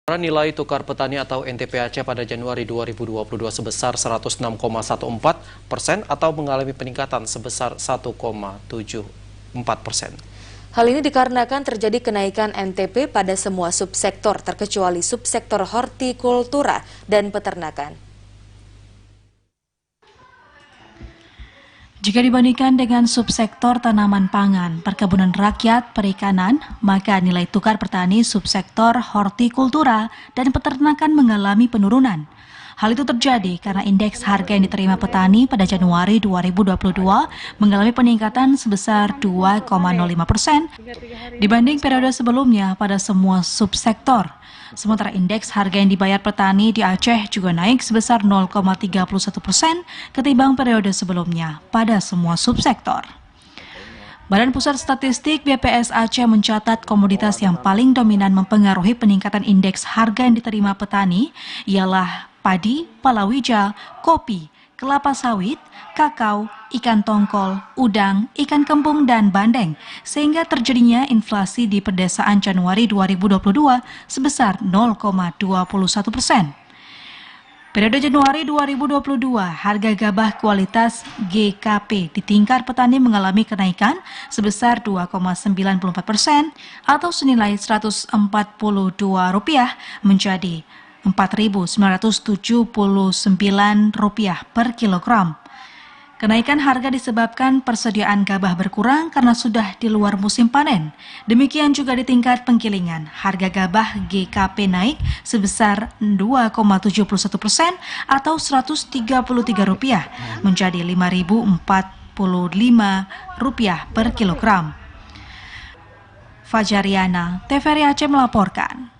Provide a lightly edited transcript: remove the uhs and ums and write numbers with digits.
Nilai tukar petani atau NTP-AC pada Januari 2022 sebesar 106,14% atau mengalami peningkatan sebesar 1,74%. Hal ini dikarenakan terjadi kenaikan NTP pada semua subsektor terkecuali subsektor hortikultura dan peternakan. Jika dibandingkan dengan subsektor tanaman pangan, perkebunan rakyat, perikanan, maka nilai tukar petani subsektor hortikultura dan peternakan mengalami penurunan. Hal itu terjadi karena indeks harga yang diterima petani pada Januari 2022 mengalami peningkatan sebesar 2,05% dibanding periode sebelumnya pada semua subsektor. Sementara indeks harga yang dibayar petani di Aceh juga naik sebesar 0,31% ketimbang periode sebelumnya pada semua subsektor. Badan Pusat Statistik BPS Aceh mencatat komoditas yang paling dominan mempengaruhi peningkatan indeks harga yang diterima petani ialah padi, palawija, kopi, kelapa sawit, kakao, ikan tongkol, udang, ikan kembung, dan bandeng, sehingga terjadinya inflasi di pedesaan Januari 2022 sebesar 0,21%. Periode Januari 2022, harga gabah kualitas GKP di tingkat petani mengalami kenaikan sebesar 2,94% atau senilai Rp142 menjadi Rp4.979 per kilogram. Kenaikan harga disebabkan persediaan gabah berkurang karena sudah di luar musim panen. Demikian juga di tingkat penggilingan, harga gabah GKP naik sebesar 2,71% atau Rp133 menjadi Rp5.045 per kilogram. Fajariana, TVRI Aceh melaporkan.